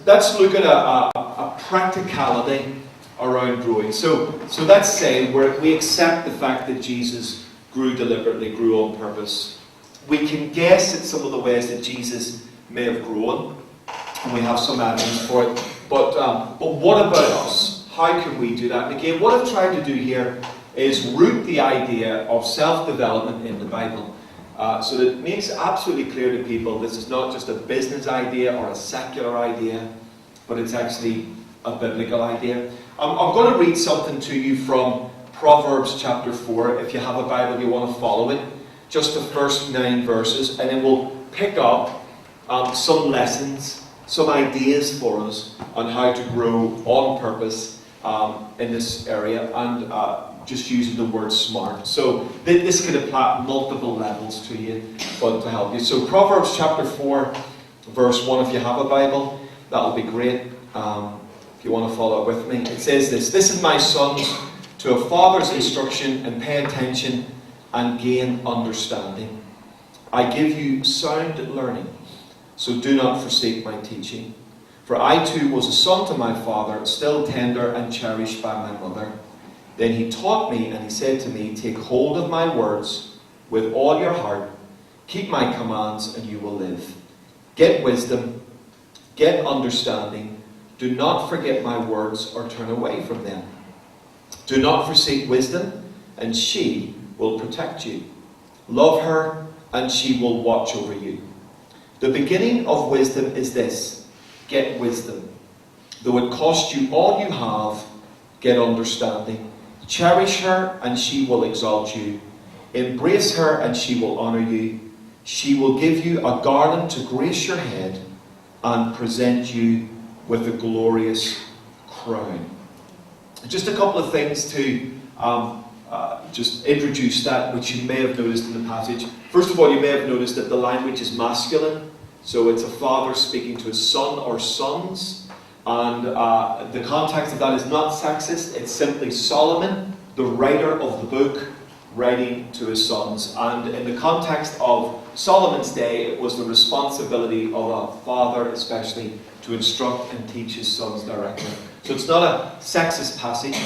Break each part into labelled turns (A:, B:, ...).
A: let's look at a practicality around growing. So let's say we accept the fact that Jesus grew deliberately, grew on purpose. We can guess at some of the ways that Jesus may have grown, and we have some evidence for it. But what about us? How can we do that? And again, what I've tried to do here is root the idea of self-development in the Bible. So that it makes it absolutely clear to people this is not just a business idea or a secular idea, but it's actually a biblical idea. I'm going to read something to you from Proverbs chapter 4. If you have a Bible, you want to follow it. Just the first 9 verses, and then we'll pick up some lessons, some ideas for us on how to grow on purpose in this area, and just using the word smart. So this could apply at multiple levels to you, but to help you. So Proverbs chapter 4, verse 1, if you have a Bible, that'll be great. If you want to follow it with me. It says this: "Listen, my sons, to a father's instruction, and pay attention and gain understanding. I give you sound learning, so do not forsake my teaching. For I too was a son to my father, still tender and cherished by my mother. Then he taught me, and he said to me, take hold of my words with all your heart. Keep my commands, and you will live. Get wisdom, get understanding. Do not forget my words or turn away from them. Do not forsake wisdom, and she will protect you. Love her, and she will watch over you. The beginning of wisdom is this: get wisdom. Though it cost you all you have, get understanding. Cherish her, and she will exalt you. Embrace her, and she will honour you. She will give you a garland to grace your head, and present you with a glorious crown." Just a couple of things to just introduce that, which you may have noticed in the passage. First of all, you may have noticed that the language is masculine. So it's a father speaking to his son or sons. And the context of that is not sexist. It's simply Solomon, the writer of the book, writing to his sons. And in the context of Solomon's day, it was the responsibility of a father especially to instruct and teach his sons directly. So it's not a sexist passage.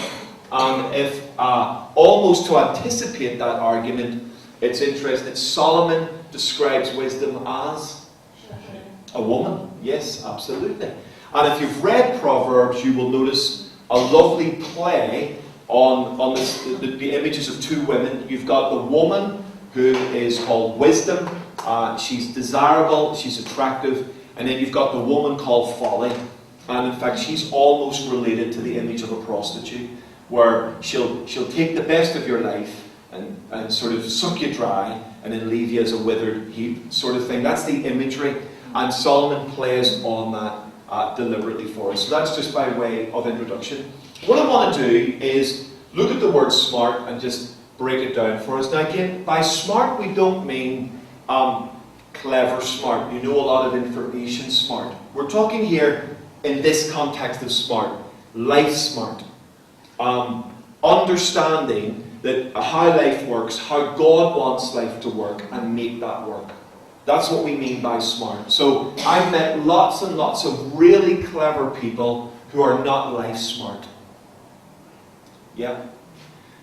A: And if almost to anticipate that argument, it's interesting that Solomon describes wisdom as a woman. Yes, absolutely. And if you've read Proverbs, you will notice a lovely play on the images of two women. You've got the woman who is called wisdom. She's desirable, she's attractive. And then you've got the woman called folly. And in fact, she's almost related to the image of a prostitute, where she'll take the best of your life and sort of suck you dry and then leave you as a withered heap sort of thing. That's the imagery. And Solomon plays on that deliberately for us. So that's just by way of introduction. What I want to do is look at the word smart and just break it down for us. Now again, by smart we don't mean clever smart. You know a lot of information smart. We're talking here in this context of smart, life smart. Understanding that how life works, how God wants life to work, and make that work. That's what we mean by smart. So I've met lots and lots of really clever people who are not life smart. Yeah.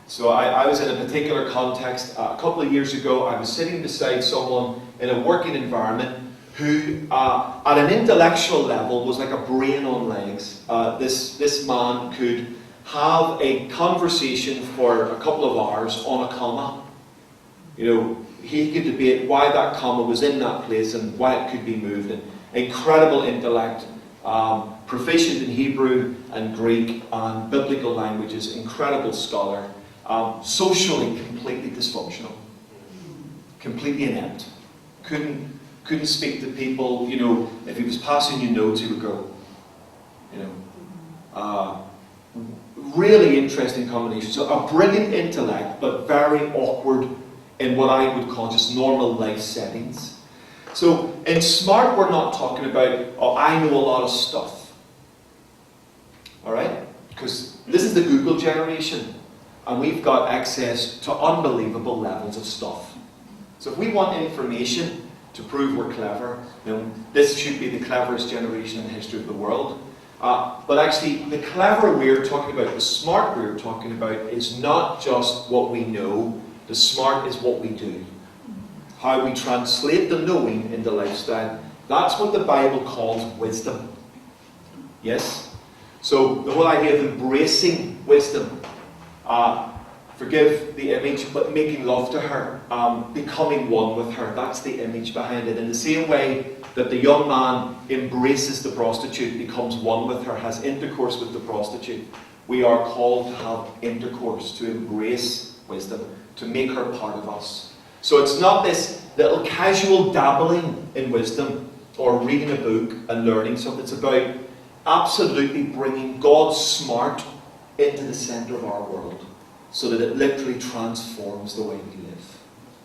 A: So I was in a particular context a couple of years ago. I was sitting beside someone in a working environment who, at an intellectual level, was like a brain on legs. This man could have a conversation for a couple of hours on a comma. You know, he could debate why that comma was in that place and why it could be moved. And incredible intellect, proficient in Hebrew and Greek and biblical languages, incredible scholar, socially completely dysfunctional, completely inept. Couldn't speak to people. You know, if he was passing you notes, he would go, you know. Really interesting combination. So a brilliant intellect, but very awkward in what I would call just normal life settings. So in smart, we're not talking about, oh, I know a lot of stuff. Alright? Because this is the Google generation. And we've got access to unbelievable levels of stuff. So if we want information, to prove we're clever. This should be the cleverest generation in the history of the world. But actually, the clever we're talking about, the smart we're talking about, is not just what we know. The smart is what we do. How we translate the knowing into lifestyle. That's what the Bible calls wisdom. Yes? So, the whole idea of embracing wisdom. Forgive the image, but making love to her. Becoming one with her. That's the image behind it. In the same way that the young man embraces the prostitute, becomes one with her, has intercourse with the prostitute, we are called to have intercourse, to embrace wisdom, to make her part of us. So it's not this little casual dabbling in wisdom or reading a book and learning something. It's about absolutely bringing God's smart into the centre of our world so that it literally transforms the way we live.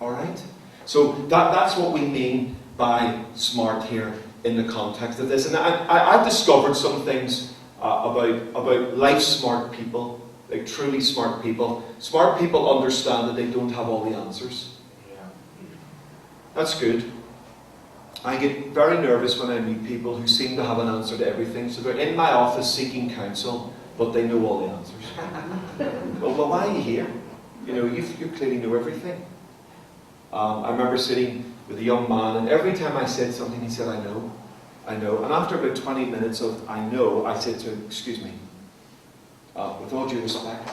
A: Alright? So that's what we mean by smart here in the context of this. And I've discovered some things about life-smart people, like truly smart people. Smart people understand that they don't have all the answers. That's good. I get very nervous when I meet people who seem to have an answer to everything. So they're in my office seeking counsel, but they know all the answers. Well, why are you here? You clearly know everything. I remember sitting with a young man, and every time I said something, he said, I know. And after about 20 minutes of I know, I said to him, excuse me, with all due respect,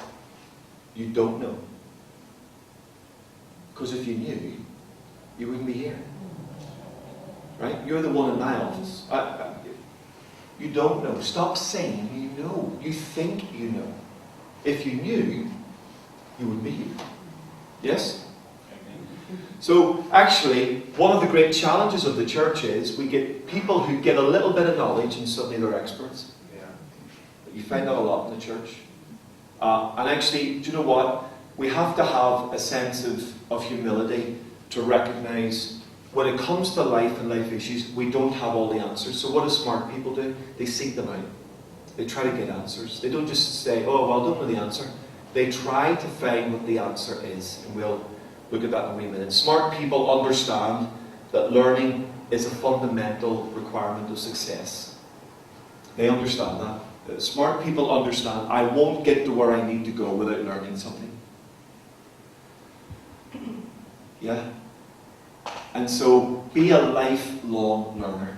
A: you don't know. Because if you knew, you wouldn't be here. Right? You're the one in my office. You don't know. Stop saying you know. You think you know. If you knew, you wouldn't be here. Yes? So, actually, one of the great challenges of the church is we get people who get a little bit of knowledge and suddenly they're experts. Yeah. You find that a lot in the church. And actually, do you know what? We have to have a sense of humility to recognize when it comes to life and life issues, we don't have all the answers. So what do smart people do? They seek them out. They try to get answers. They don't just say, oh, well, I don't know the answer. They try to find what the answer is. And we'll look at that in a wee minute. Smart people understand that learning is a fundamental requirement of success. They understand that. Smart people understand, I won't get to where I need to go without learning something. Yeah? And so, be a lifelong learner.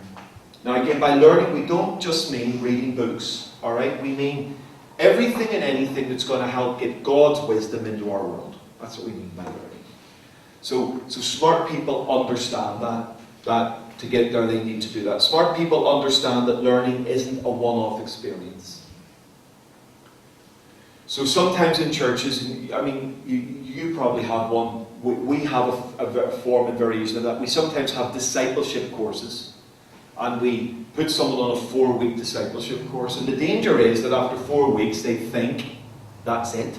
A: Now again, by learning, we don't just mean reading books, alright? We mean everything and anything that's going to help get God's wisdom into our world. That's what we mean by learning. So smart people understand that to get there they need to do that. Smart people understand that learning isn't a one-off experience. So sometimes in churches, I mean, you probably have one. We have a form and variation of that. We sometimes have discipleship courses. And we put someone on a 4-week discipleship course. And the danger is that after 4 weeks they think that's it.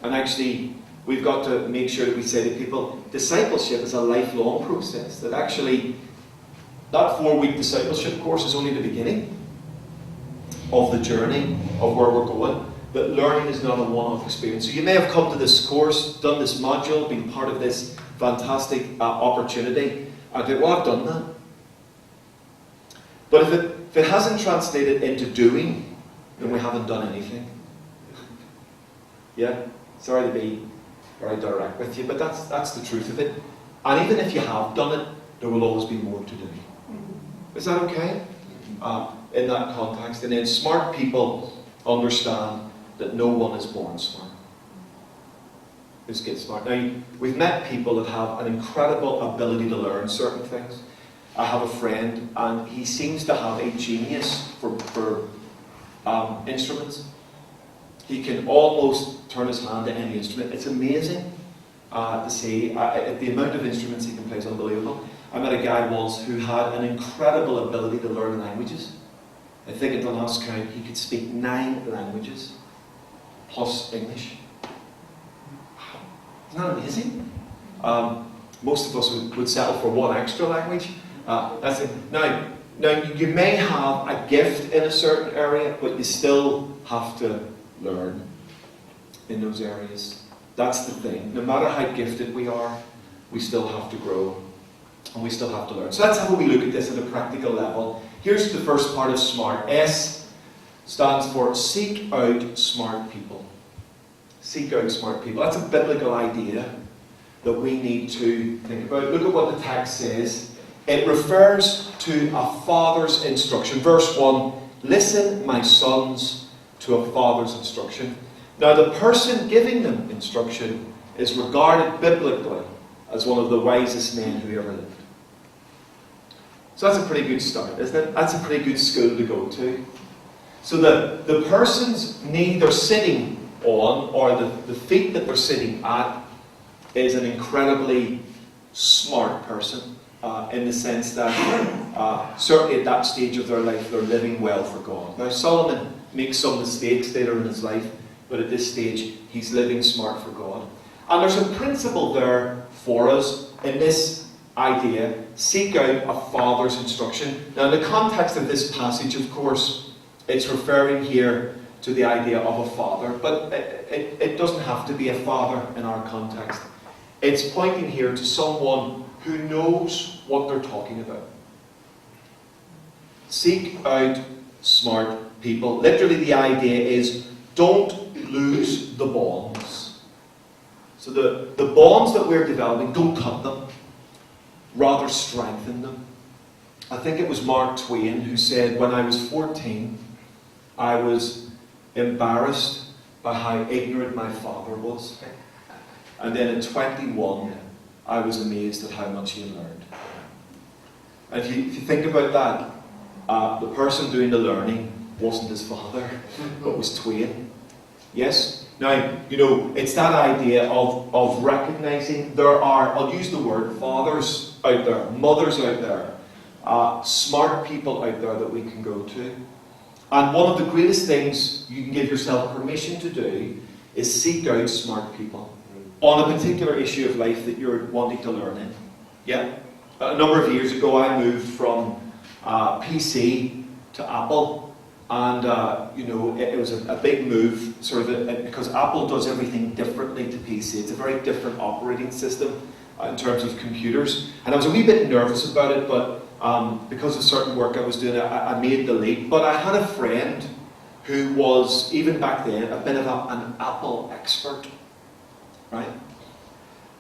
A: And actually, we've got to make sure that we say to people, discipleship is a lifelong process. That actually, that 4-week discipleship course is only the beginning of the journey of where we're going. But learning is not a one-off experience. So you may have come to this course, done this module, been part of this fantastic opportunity, and think, well, I've done that. But if it hasn't translated into doing, then we haven't done anything. Yeah? Sorry to be very direct with you, but that's the truth of it. And even if you have done it, there will always be more to do. Is that okay? In that context. And then smart people understand that no one is born smart. Just get smart. Now, we've met people that have an incredible ability to learn certain things. I have a friend, and he seems to have a genius for instruments. He can almost turn his hand to any instrument. It's amazing to see. The amount of instruments he can play is unbelievable. I met a guy once who had an incredible ability to learn languages. I think at the last count he could speak 9 languages, plus English. Isn't that amazing? Most of us would settle for 1 extra language. That's it. Now, you may have a gift in a certain area, but you still have to learn in those areas. That's the thing. No matter how gifted we are, we still have to grow. And we still have to learn. So that's how we look at this at a practical level. Here's the first part of SMART. S stands for seek out smart people. Seek out smart people. That's a biblical idea that we need to think about. Look at what the text says. It refers to a father's instruction. Verse 1, listen, my sons, to a father's instruction. Now, the person giving them instruction is regarded biblically as one of the wisest men who ever lived. So that's a pretty good start, isn't it? That's a pretty good school to go to. So the person's knee they're sitting on, or the feet that they're sitting at, is an incredibly smart person, in the sense that certainly at that stage of their life they're living well for God. Now Solomon makes some mistakes later in his life, but at this stage he's living smart for God. And there's a principle there for us in this idea: seek out a father's instruction. Now in the context of this passage, of course, it's referring here to the idea of a father, but it doesn't have to be a father in our context. It's pointing here to someone who knows what they're talking about. Seek out smart people. Literally the idea is don't lose the bonds. So the bonds that we're developing, don't cut them. Rather strengthen them. I think it was Mark Twain who said, when I was 14, I was embarrassed by how ignorant my father was. And then at 21, I was amazed at how much he had learned. And if you think about that, the person doing the learning wasn't his father, but was Twain. Yes? Now, it's that idea of recognizing there are, I'll use the word, fathers out there, mothers out there, smart people out there that we can go to. And one of the greatest things you can give yourself permission to do is seek out smart people on a particular issue of life that you're wanting to learn in. Yeah? A number of years ago I moved from PC to Apple, and it was a big move, because Apple does everything differently to PC. It's a very different operating system in terms of computers, and I was a wee bit nervous about it, but because of certain work I was doing, I made the leap. But I had a friend who was, even back then, a bit of an Apple expert, right?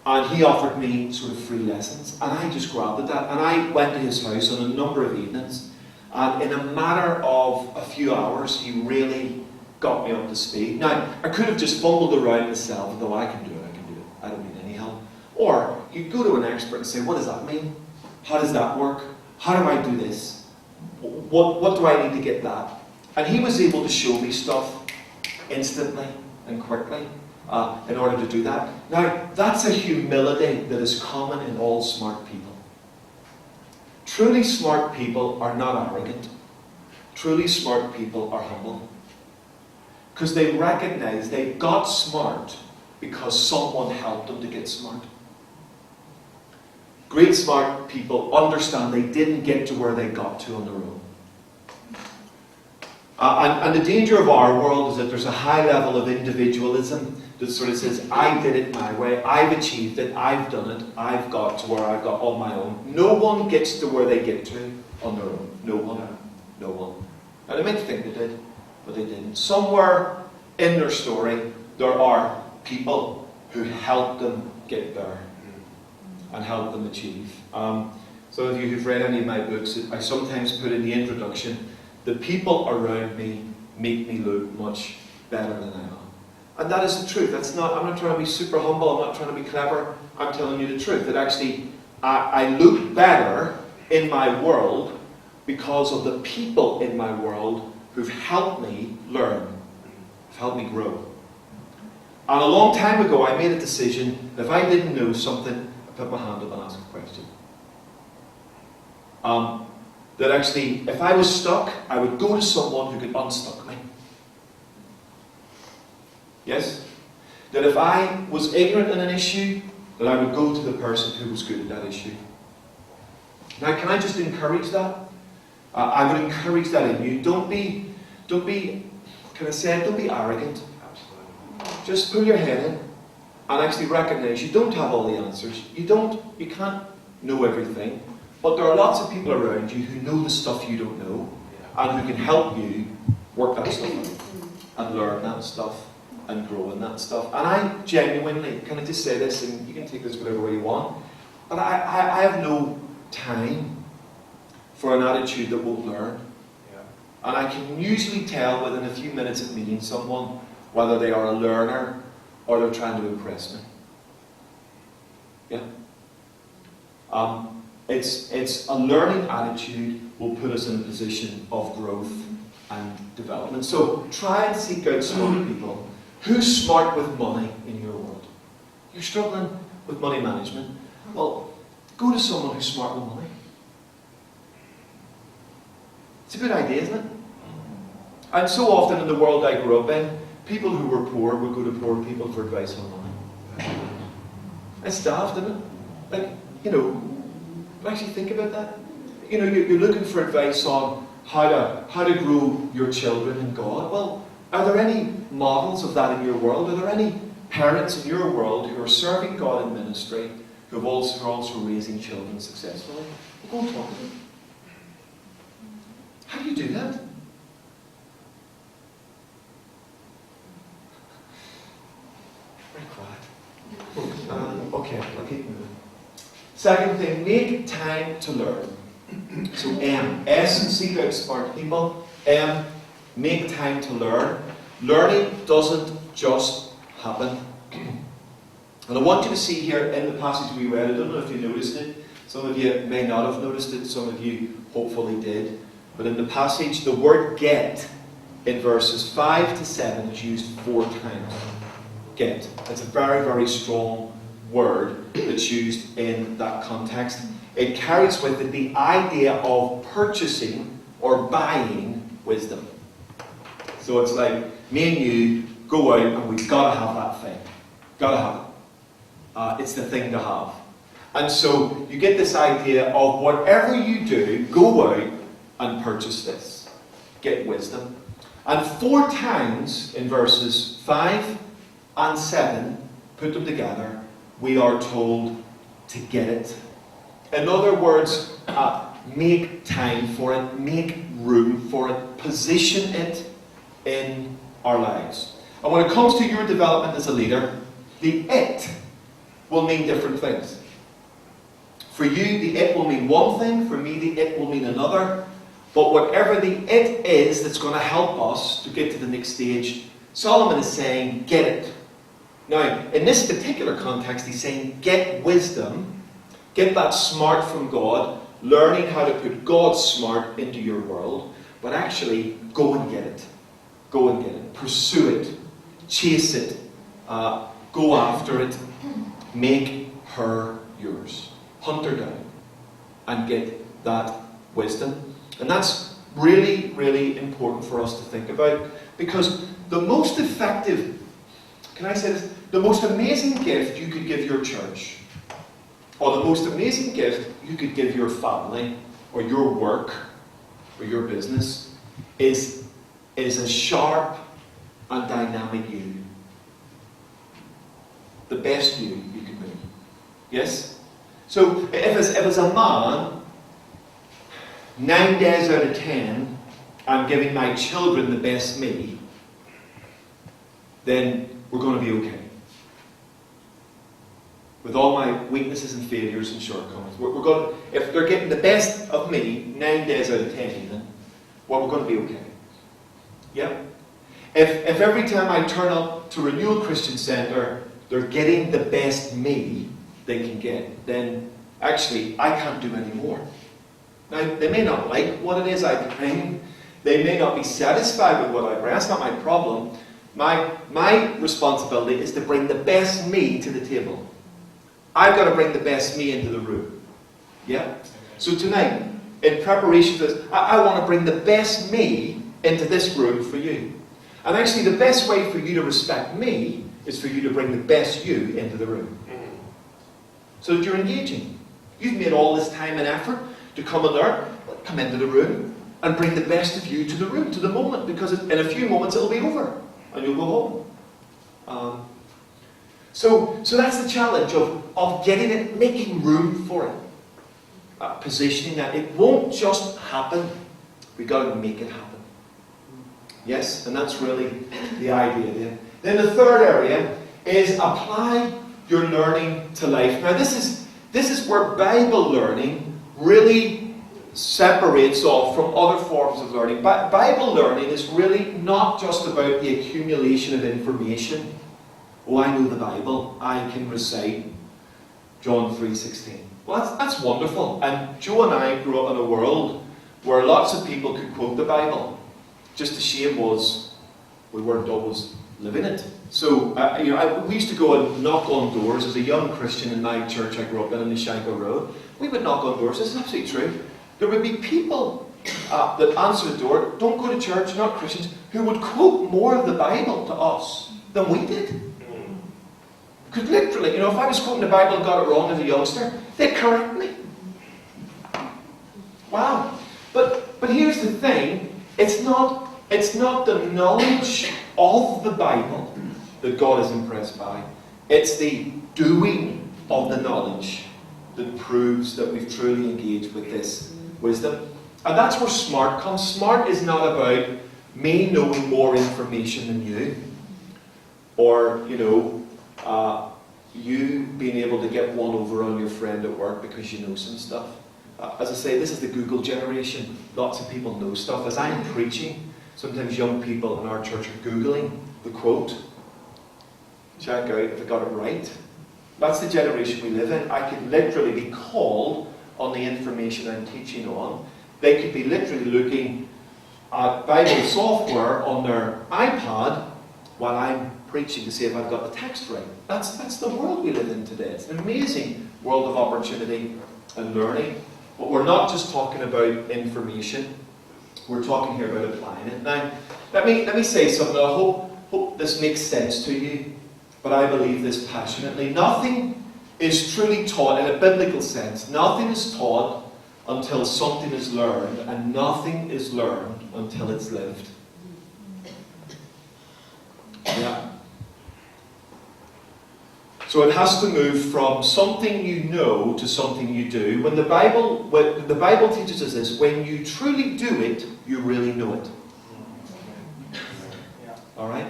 A: And he offered me sort of free lessons, and I just grabbed at that, and I went to his house on a number of evenings, and in a matter of a few hours he really got me up to speed. Now, I could have just fumbled around myself and thought, I can do it, I don't need any help. Or you go to an expert and say, what does that mean? How does that work? How do I do this? What do I need to get that? And he was able to show me stuff instantly and quickly in order to do that. Now, that's a humility that is common in all smart people. Truly smart people are not arrogant. Truly smart people are humble. Because they recognize they got smart because someone helped them to get smart. Great smart people understand they didn't get to where they got to on their own. And the danger of our world is that there's a high level of individualism that sort of says, I did it my way, I've achieved it, I've done it, I've got to where I've got on my own. No one gets to where they get to on their own. No one. No one. Now they might think they did, but they didn't. Somewhere in their story, there are people who helped them get there and help them achieve. Some of you who've read any of my books, I sometimes put in the introduction, the people around me make me look much better than I am. And that is the truth. I'm not trying to be super humble, I'm not trying to be clever, I'm telling you the truth. That actually, I look better in my world because of the people in my world who've helped me learn, who've helped me grow. And a long time ago, I made a decision, if I didn't know something, put my hand up and ask a question. That actually, if I was stuck, I would go to someone who could unstuck me. Yes? That if I was ignorant in an issue, that I would go to the person who was good at that issue. Now, can I just encourage that? I would encourage that in you. Don't be, can I say it? Don't be arrogant. Absolutely. Just pull your head in and actually recognize you don't have all the answers. You can't know everything, but there are lots of people around you who know the stuff you don't know, and who can help you work that stuff out, and learn that stuff, and grow in that stuff. And I genuinely, can I just say this, and you can take this whatever way you want, but I have no time for an attitude that won't learn. And I can usually tell within a few minutes of meeting someone whether they are a learner or they're trying to impress me. Yeah? It's a learning attitude will put us in a position of growth and development. So try and seek out smarter people. Who's smart with money in your world? You're struggling with money management? Well, go to someone who's smart with money. It's a good idea, isn't it? And so often in the world I grew up in, people who were poor would go to poor people for advice on money. It's daft, isn't it? Like, actually think about that. You're looking for advice on how to grow your children in God. Well, are there any models of that in your world? Are there any parents in your world who are serving God in ministry, who are also raising children successfully? Well, go and talk to them. How do you do that? Very quiet. Okay, I'll keep moving. Second thing, make time to learn. So M, S, seek out smart people. M, make time to learn. Learning doesn't just happen. And I want you to see here in the passage we read, I don't know if you noticed it. Some of you may not have noticed it, some of you hopefully did. But in the passage, the word get in verses 5 to 7 is used 4 times. Get. It's a very, very strong word that's used in that context. It carries with it the idea of purchasing or buying wisdom. So it's like, me and you go out and we've got to have that thing. Got to have it. It's the thing to have. And so you get this idea of whatever you do, go out and purchase this. Get wisdom. And 4 times in verses 5 and 7, put them together, we are told to get it. In other words, make time for it, make room for it, position it in our lives. And when it comes to your development as a leader, the it will mean different things. For you, the it will mean one thing. For me, the it will mean another. But whatever the it is that's going to help us to get to the next stage, Solomon is saying, get it. Now, in this particular context, he's saying, get wisdom, get that smart from God, learning how to put God's smart into your world, but actually, go and get it. Go and get it. Pursue it. Chase it. Go after it. Make her yours. Hunt her down and get that wisdom. And that's really, really important for us to think about, because the most effective, can I say this? The most amazing gift you could give your church, or the most amazing gift you could give your family, or your work, or your business, is a sharp and dynamic you. The best you can be. Yes? So if it's a man, 9 days out of 10, I'm giving my children the best me, then we're going to be okay. With all my weaknesses and failures and shortcomings, we're going to, if they're getting the best of me 9 days out of 10 even, well, we're going to be okay. Yeah? If every time I turn up to Renewal Christian Centre, they're getting the best me they can get, then actually I can't do any more. Now, they may not like what it is I bring. They may not be satisfied with what I bring. That's not my problem. My responsibility is to bring the best me to the table. I've got to bring the best me into the room. Yeah? So tonight, in preparation for this, I want to bring the best me into this room for you. And actually, the best way for you to respect me is for you to bring the best you into the room. So that you're engaging. You've made all this time and effort to come and learn. Well, come into the room and bring the best of you to the room, to the moment, because in a few moments it'll be over and you'll go home. So that's the challenge of getting it, making room for it. positioning that it won't just happen. We've got to make it happen. Yes, and that's really the idea there. Then the third area is apply your learning to life. Now this is where Bible learning really separates off from other forms of learning. Bible learning is really not just about the accumulation of information. Oh, I know the Bible. I can recite John 3:16. Well, that's wonderful. And Joe and I grew up in a world where lots of people could quote the Bible. Just the shame was we weren't always living it. So, we used to go and knock on doors. As a young Christian in my church I grew up in the Shankill Road, we would knock on doors. This is absolutely true. There would be people that answered the door, don't go to church, not Christians, who would quote more of the Bible to us than we did. Because literally, if I was quoting the Bible and got it wrong as a youngster, they'd correct me. Wow. But here's the thing, it's not the knowledge of the Bible that God is impressed by. It's the doing of the knowledge that proves that we've truly engaged with this wisdom. And that's where smart comes. Smart is not about me knowing more information than you, or you being able to get one over on your friend at work because you know some stuff. As I say, this is the Google generation. Lots of people know stuff. As I'm preaching, sometimes young people in our church are Googling the quote. Check out if I got it right. That's the generation we live in. I could literally be called on the information I'm teaching on. They could be literally looking at Bible software on their iPad while I'm preaching to see if I've got the text right. That's the world we live in today. It's an amazing world of opportunity and learning. But we're not just talking about information. We're talking here about applying it. Now, let me say something. I hope this makes sense to you, but I believe this passionately. Nothing is truly taught in a biblical sense. Nothing is taught until something is learned, and nothing is learned until it's lived. Yeah. So it has to move from something you know to something you do. When the Bible teaches us this, when you truly do it, you really know it. All right?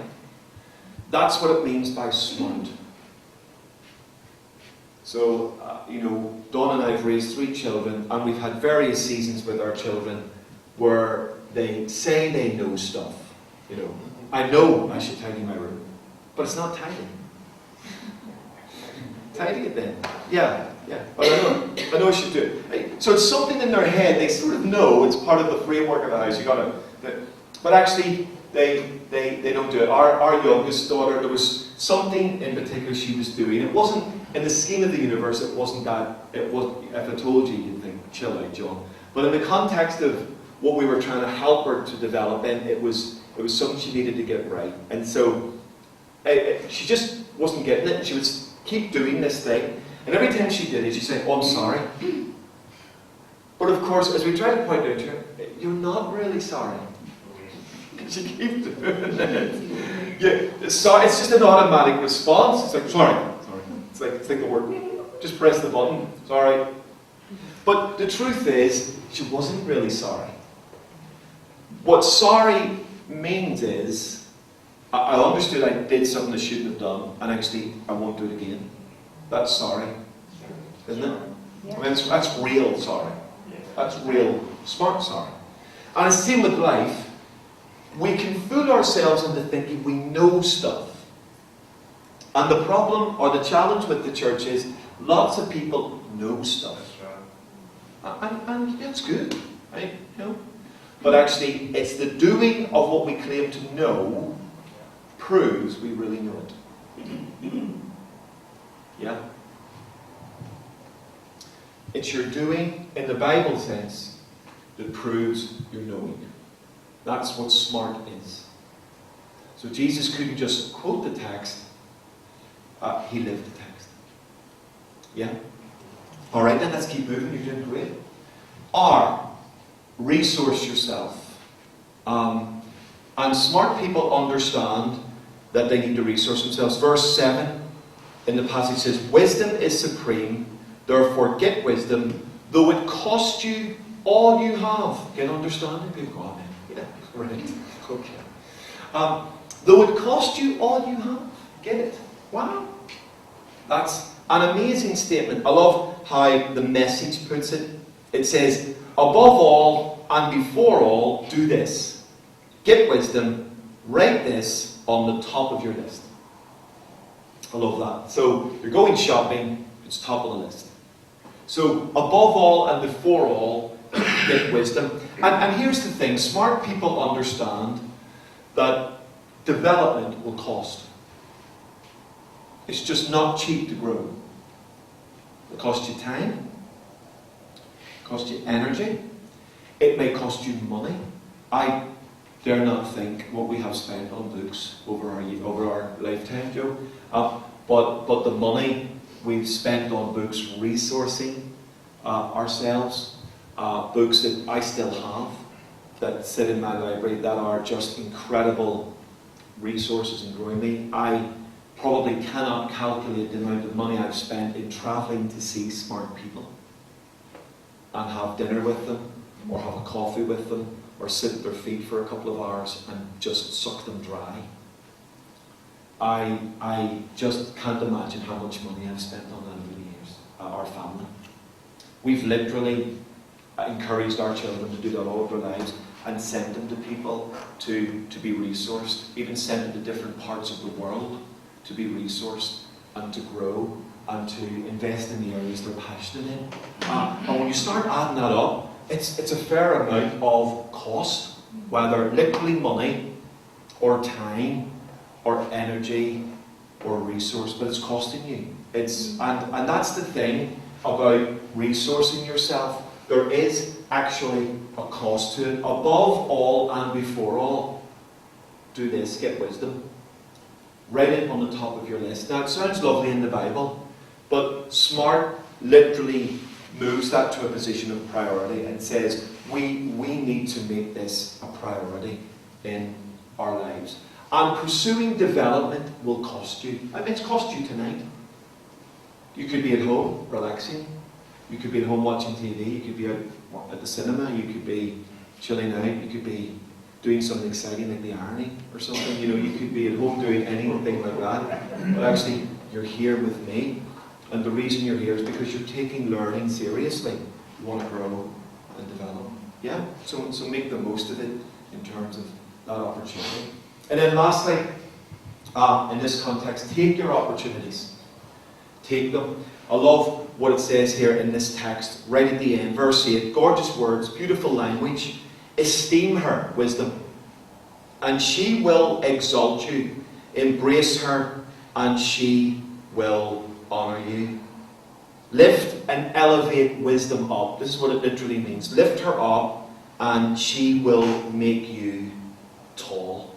A: That's what it means by smart. So, Dawn and I have raised 3 children, and we've had various seasons with our children where they say they know stuff. I know I should tidy my room, but it's not tidy. Tidy it then. Yeah. But I know I should do it. So it's something in their head. They sort of know it's part of the framework of the house. But actually, they don't do it. Our youngest daughter, there was something in particular she was doing. It wasn't in the scheme of the universe. It wasn't that. It was. If I told you, you'd think, chill out, John. But in the context of what we were trying to help her to develop in, it was something she needed to get right. And so she just wasn't getting it. And she would keep doing this thing, and every time she did it, she'd say, "Oh, I'm sorry." But of course, as we try to point out to her, you're not really sorry. She keeps doing it. It's just an automatic response. It's like, sorry. It's like the word, just press the button, sorry. But the truth is, she wasn't really sorry. What sorry means is, I understood I did something I shouldn't have done, and actually I won't do it again. That's sorry, isn't it? Yeah. I mean, that's real sorry. That's real smart sorry. And it's the same with life. We can fool ourselves into thinking we know stuff. And the problem or the challenge with the church is lots of people know stuff. And it's good, right? But actually, it's the doing of what we claim to know proves we really know it. Yeah? It's your doing, in the Bible sense, that proves your knowing. That's what smart is. So Jesus couldn't just quote the text, he lived the text. Yeah? Alright, then let's keep moving. You're doing great. R, resource yourself. And smart people understand that they need to resource themselves. Verse 7 in the passage says, "Wisdom is supreme, therefore get wisdom. though it cost you all you have. Get understanding? People go, amen. Yeah, right. Okay. Though it cost you all you have. Get it? Wow. That's an amazing statement. I love how the Message puts it. It says, above all and before all, do this. Get wisdom. Write this on the top of your list. I love that. So you're going shopping, it's top of the list. So above all and before all, get wisdom. And here's the thing, smart people understand that development will cost. It's just not cheap to grow. It costs you time. It costs you energy. It may cost you money. I dare not think what we have spent on books over our lifetime, Joe. But the money we've spent on books resourcing ourselves, books that I still have that sit in my library that are just incredible resources in growing me. I probably cannot calculate the amount of money I've spent in travelling to see smart people and have dinner with them, or have a coffee with them, or sit at their feet for a couple of hours and just suck them dry. I just can't imagine how much money I've spent on that over the years. Our family. We've literally encouraged our children to do that all of their lives and sent them to people to be resourced, even sent them to different parts of the world to be resourced and to grow and to invest in the areas they're passionate in. And when you start adding that up, it's a fair amount of cost, whether literally money or time or energy or resource, but it's costing you. And that's the thing about resourcing yourself. There is actually a cost to it. Above all and before all, do this, get wisdom. Write it on the top of your list. Now, it sounds lovely in the Bible, but smart literally moves that to a position of priority and says, we need to make this a priority in our lives. And pursuing development will cost you. I mean, it's cost you tonight. You could be at home relaxing. You could be at home watching TV. You could be out at the cinema. You could be chilling out. You could be doing something exciting like the irony or something. You could be at home doing anything like that. But actually, you're here with me. And the reason you're here is because you're taking learning seriously. You want to grow and develop. Yeah? So make the most of it in terms of that opportunity. And then lastly, in this context, take your opportunities. Take them. I love what it says here in this text, right at the end, verse 8. Gorgeous words, beautiful language. Esteem her, wisdom, and she will exalt you. Embrace her, and she will honour you. Lift and elevate wisdom up. This is what it literally means. Lift her up, and she will make you tall.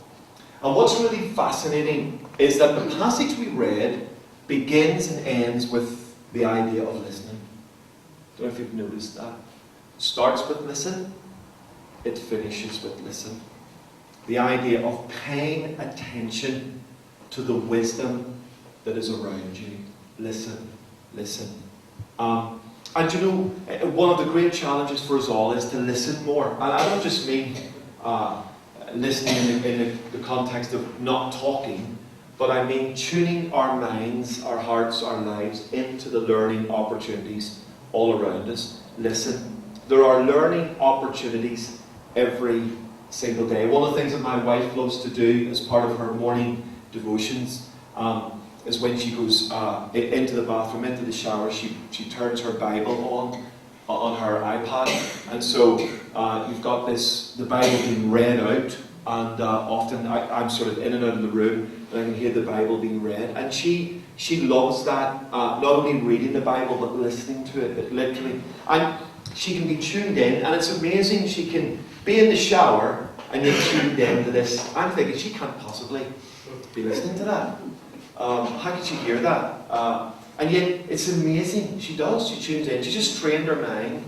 A: And what's really fascinating is that the passage we read begins and ends with the idea of listening. I don't know if you've noticed that. It starts with listen. It finishes with listen. The idea of paying attention to the wisdom that is around you. Listen, listen. And one of the great challenges for us all is to listen more. And I don't just mean listening in the context of not talking, but I mean tuning our minds, our hearts, our lives into the learning opportunities all around us. Listen. There are learning opportunities every single day. One of the things that my wife loves to do as part of her morning devotions is when she goes into the bathroom, into the shower, she turns her Bible on her iPad. And so you've got the Bible being read out, and often I'm sort of in and out of the room, and I can hear the Bible being read. And she loves that, not only reading the Bible, but listening to it literally. And she can be tuned in, and it's amazing. She can be in the shower, and you're tuned in to this. I'm thinking, she can't possibly be listening to that. How could she hear that? And yet, it's amazing. She does. She tunes in. She just trained her mind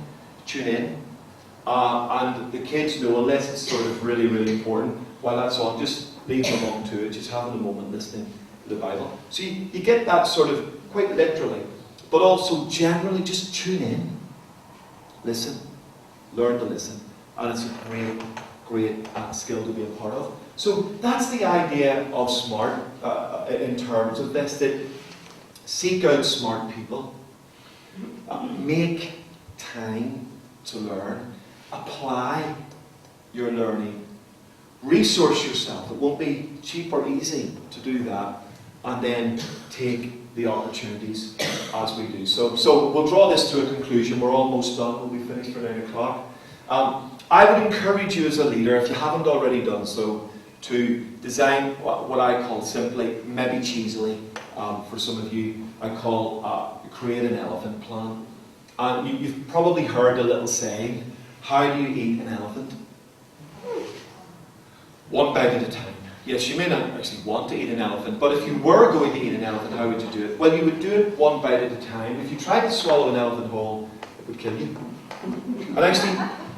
A: to tune in. And the kids know, unless it's sort of really, really important, while that's on, just leave them along to it. Just having a moment listening to the Bible. So you get that sort of quite literally, but also generally just tune in. Listen. Learn to listen. And it's a great, great skill to be a part of. So that's the idea of smart in terms of this, that seek out smart people. Make time to learn. Apply your learning. Resource yourself. It won't be cheap or easy to do that. And then take the opportunities as we do. So we'll draw this to a conclusion. We're almost done. We'll be finished for 9 o'clock. I would encourage you as a leader, if you haven't already done so, to design what I call simply, maybe cheesily, for some of you, I call create an elephant plan. And you've probably heard a little saying, how do you eat an elephant? One bite at a time. Yes, you may not actually want to eat an elephant, but if you were going to eat an elephant, how would you do it? Well, you would do it one bite at a time. If you tried to swallow an elephant whole, it would kill you. And actually,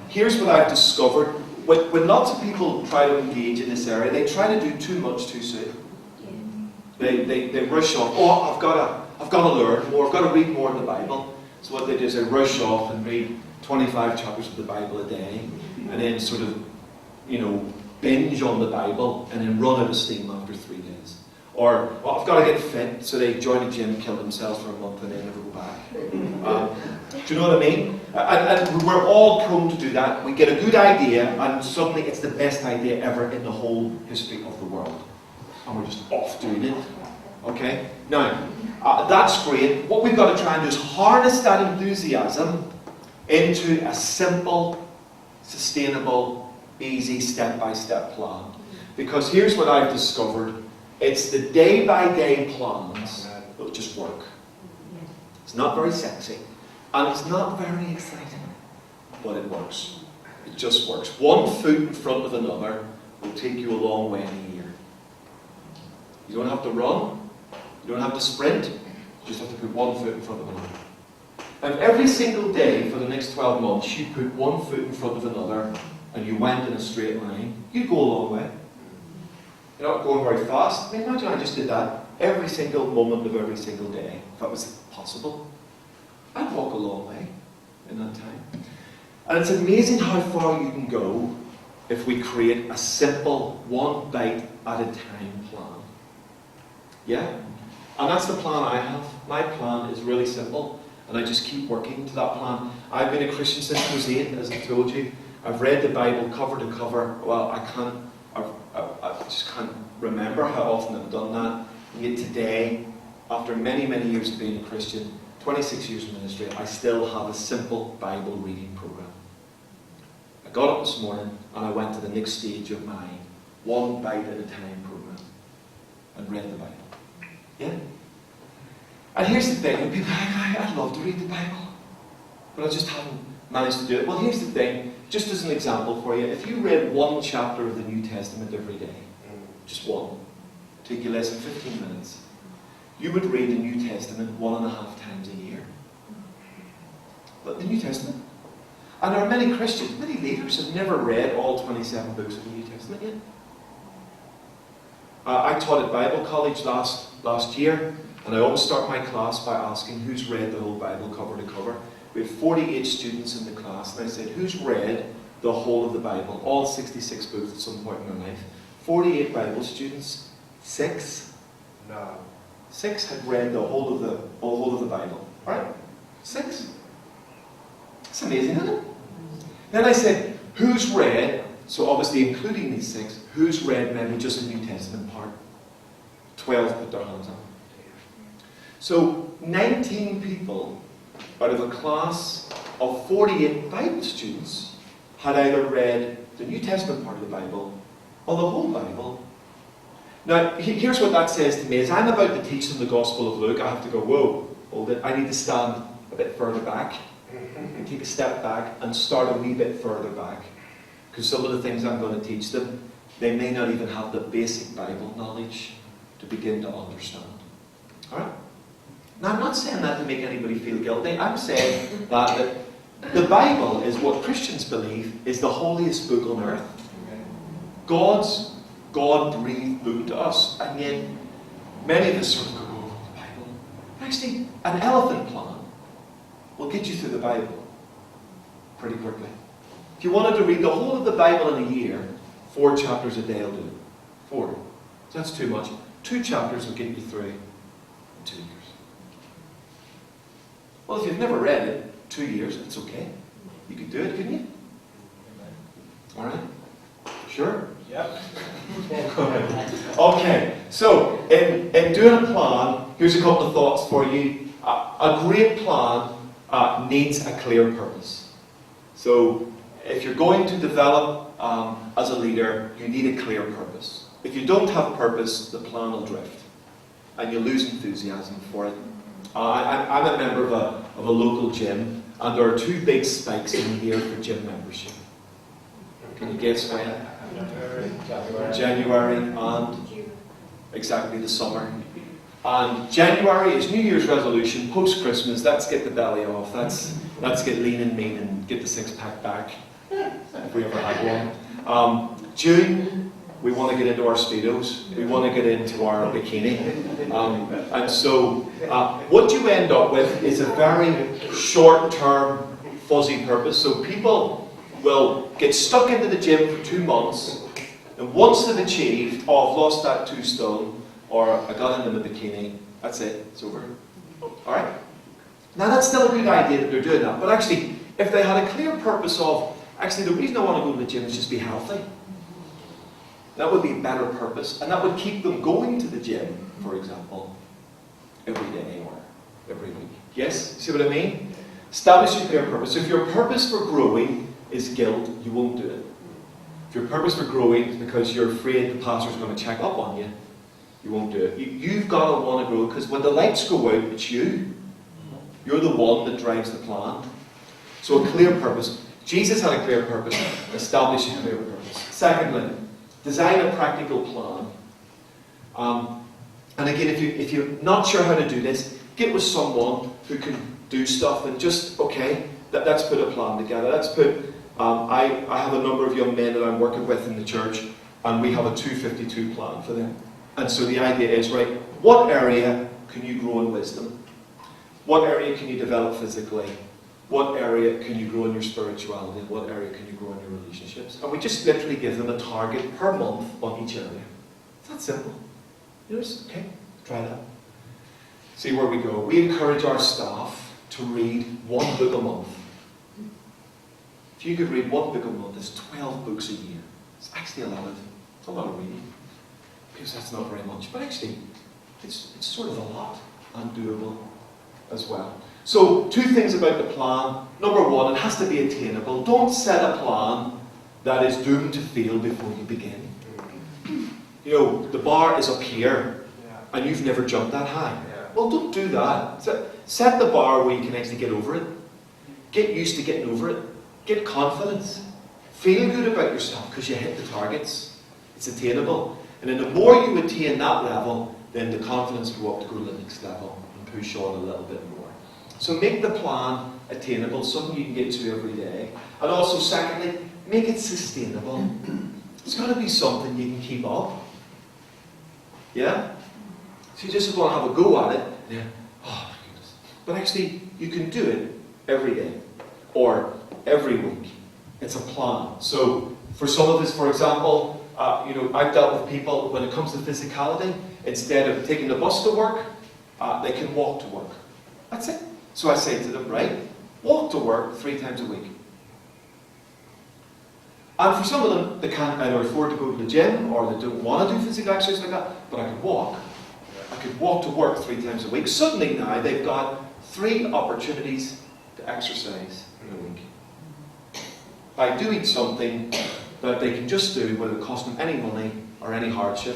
A: here's what I've discovered. When lots of people try to engage in this area, they try to do too much too soon. They rush off. Oh, I've got to learn more. I've got to read more in the Bible. So what they do is they rush off and read 25 chapters of the Bible a day, and then sort of, binge on the Bible, and then run out of steam after 3 days. Or, well, I've got to get fit, so they join a gym, kill themselves for a month, and then never go back. Do you know what I mean? And we're all prone to do that. We get a good idea, and suddenly it's the best idea ever in the whole history of the world. And we're just off doing it. Okay? Now, that's great. What we've got to try and do is harness that enthusiasm into a simple, sustainable, easy, step-by-step plan. Because here's what I've discovered. It's the day-by-day plans that just work. It's not very sexy. And it's not very exciting. But it works. It just works. One foot in front of another will take you a long way in a year. You don't have to run. You don't have to sprint. You just have to put one foot in front of another. And every single day for the next 12 months, you put one foot in front of another, and you went in a straight line, you'd go a long way. You're not going very fast. I mean, imagine I just did that every single moment of every single day, if that was possible. I'd walk a long way in that time. And it's amazing how far you can go if we create a simple, one bite at a time plan. Yeah? And that's the plan I have. My plan is really simple, and I just keep working to that plan. I've been a Christian since I was 8, as I told you. I've read the Bible cover to cover. Well, I just can't remember how often I've done that. And yet today, after many, many years of being a Christian, 26 years of ministry, I still have a simple Bible reading program. I got up this morning and I went to the next stage of my one bite at a time program and read the Bible. Yeah? And here's the thing, people are like, I'd love to read the Bible, but I just haven't managed to do it. Well, here's the thing, just as an example for you, if you read one chapter of the New Testament every day, just one, take you less than 15 minutes, you would read the New Testament 1.5 times a year. But the New Testament. And there are many Christians, many leaders have never read all 27 books of the New Testament yet. I taught at Bible college last year, and I always start my class by asking who's read the whole Bible cover to cover. We had 48 students in the class, and I said, who's read the whole of the Bible, all 66 books at some point in their life? 48 Bible students, 6? No. 6 had read the whole of the Bible. Right? 6. It's amazing, isn't it? Then I said, who's read, so obviously including these 6, who's read maybe just the New Testament part? 12 put their hands up. So 19 people out of a class of 48 Bible students had either read the New Testament part of the Bible or the whole Bible. Now, here's what that says to me. As I'm about to teach them the Gospel of Luke, I have to go, whoa, hold it. I need to stand a bit further back and take a step back and start a wee bit further back. Because some of the things I'm going to teach them, they may not even have the basic Bible knowledge to begin to understand. Alright? Now, I'm not saying that to make anybody feel guilty. I'm saying that the Bible is what Christians believe is the holiest book on earth. God's God-breathed book to us. And yet, many of us sort of go, oh, the Bible. Actually, an elephant plan will get you through the Bible. pretty quickly. If you wanted to read the whole of the Bible in a year, 4 chapters a day will do it. 4. So that's too much. 2 chapters will get you through in 2 years. Well, if you've never read it, 2 years, it's okay. You could do it, couldn't you? All right? Sure?
B: Yep.
A: Okay, so in doing a plan, here's a couple of thoughts for you. A great plan needs a clear purpose. So if you're going to develop as a leader, you need a clear purpose. If you don't have purpose, the plan will drift, and you'll lose enthusiasm for it. I'm a member of a local gym, and there are 2 big spikes in here for gym membership. Can you guess when? January and exactly the summer. And January is New Year's resolution, post-Christmas, let's get the belly off, let's get lean and mean and get the 6-pack back, if we ever had one. June, we want to get into our Speedos, we want to get into our bikini. And so, what you end up with is a very short-term, fuzzy purpose. So people will get stuck into the gym for 2 months, and once they've achieved, oh, I've lost that 2 stone, or I got into the bikini, that's it, it's over. Alright? Now that's still a good idea that they're doing that, but actually, if they had a clear purpose of, actually the reason I want to go to the gym is just be healthy, that would be a better purpose, and that would keep them going to the gym, for example, every day or every week. Yes? See what I mean? Establish a clear purpose. If your purpose for growing is guilt, you won't do it. If your purpose for growing is because you're afraid the pastor's going to check up on you, you won't do it. You've got to want to grow, because when the lights go out, it's you. You're the one that drives the plan. So a clear purpose. Jesus had a clear purpose. Establish a clear purpose. Secondly, design a practical plan. And again, if you're not sure how to do this, get with someone who can do stuff and just, okay, let's put a plan together. Let's put, I have a number of young men that I'm working with in the church, and we have a 252 plan for them. And so the idea is, right, what area can you grow in wisdom? What area can you develop physically? What area can you grow in your spirituality? And what area can you grow in your relationships? And we just literally give them a target per month on each area. It's that simple. You know, just, okay, try that. See where we go. We encourage our staff to read 1 book a month. If you could read 1 book a month, it's 12 books a year. It's actually it's a lot of reading. Because that's not very much. But actually, it's sort of a lot and doable as well. So, 2 things about the plan. Number 1, it has to be attainable. Don't set a plan that is doomed to fail before you begin. You know, the bar is up here, and you've never jumped that high. Well, don't do that. Set the bar where you can actually get over it. Get used to getting over it. Get confidence. Feel good about yourself because you hit the targets. It's attainable. And then the more you attain that level, then the confidence will go up to go to the next level and push on a little bit more. So make the plan attainable, something you can get to every day. And also, secondly, make it sustainable. It's got to be something you can keep up. Yeah? So you just want to have a go at it. Yeah. Oh my goodness. But actually, you can do it every day or every week. It's a plan. So for some of us, for example, I've dealt with people when it comes to physicality. Instead of taking the bus to work, they can walk to work. That's it. So I say to them, right, walk to work 3 times a week. And for some of them, they can't either afford to go to the gym or they don't want to do physical exercise like that, but I could walk. I could walk to work 3 times a week. Suddenly now they've got 3 opportunities to exercise in a week. By doing something that they can just do without costing them any money or any hardship.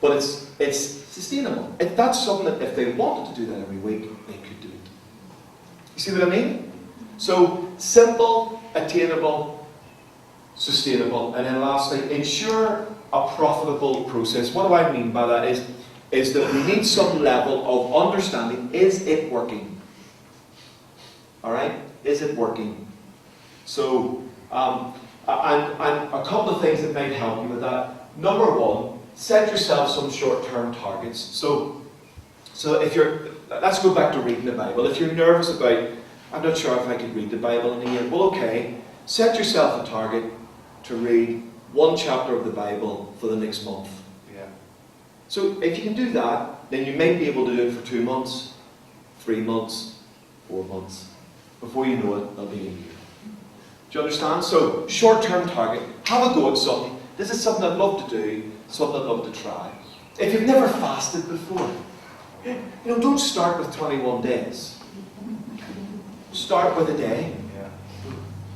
A: But it's sustainable. That's something that if they wanted to do that every week, they could do it. You see what I mean? So, simple, attainable, sustainable. And then lastly, ensure a profitable process. What do I mean by that is that we need some level of understanding. Is it working? Alright? Is it working? So, and a couple of things that might help you with that. Number 1, set yourself some short-term targets. So if you're, let's go back to reading the Bible. If you're nervous about I'm not sure if I could read the Bible in a year. Well, okay, set yourself a target to read one chapter of the Bible for the next month.
B: Yeah.
A: So if you can do that, then you might be able to do it for 2 months, 3 months, 4 months. Before you know it, it'll be a year. Do you understand? So, short-term target. Have a go at something. This is something I'd love to do, something I'd love to try. If you've never fasted before, don't start with 21 days. Start with a day.
B: Yeah.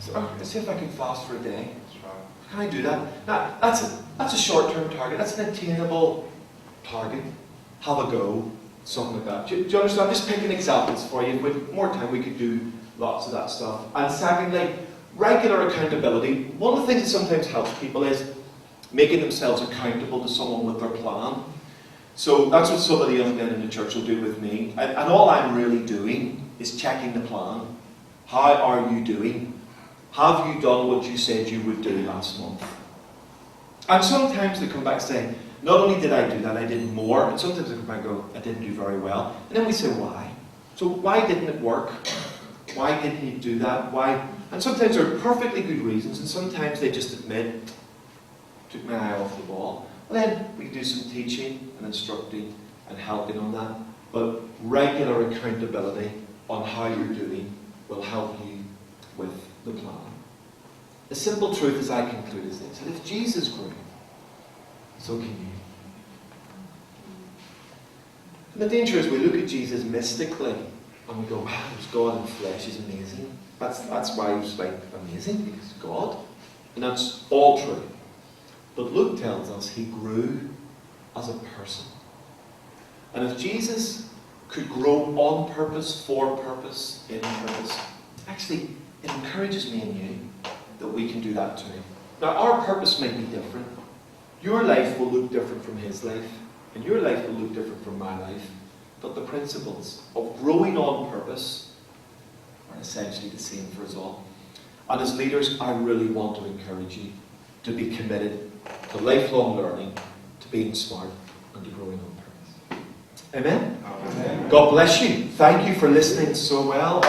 A: So, let's see if I can fast for a day.
B: That's right.
A: Can I do that? Now, that's a short-term target. That's an attainable target. Have a go. Something like that. Do you understand? I'm just picking examples for you. With more time, we could do lots of that stuff. And secondly, regular accountability. One of the things that sometimes helps people is making themselves accountable to someone with their plan. So that's what some of the young men in the church will do with me. And all I'm really doing is checking the plan. How are you doing? Have you done what you said you would do last month? And sometimes they come back saying, not only did I do that, I did more. And sometimes they come back and go, I didn't do very well. And then we say, why? So why didn't it work? Why didn't you do that? Why? And sometimes there are perfectly good reasons, and sometimes they just admit, took my eye off the ball. And then we can do some teaching and instructing and helping on that. But regular accountability on how you're doing will help you with the plan. The simple truth as I conclude is this: that if Jesus grew, so can you. And the danger is we look at Jesus mystically and we go, wow, there's God in flesh, he's amazing. That's why he's like amazing, because God. And that's all true. But Luke tells us he grew as a person. And if Jesus could grow on purpose, for purpose, in purpose, actually it encourages me and you that we can do that too. Now our purpose may be different. Your life will look different from his life, and your life will look different from my life. But the principles of growing on purpose are essentially the same for us all. And as leaders, I really want to encourage you to be committed to lifelong learning, to being smart, and to growing on purpose. Amen?
B: Amen.
A: God bless you. Thank you for listening so well.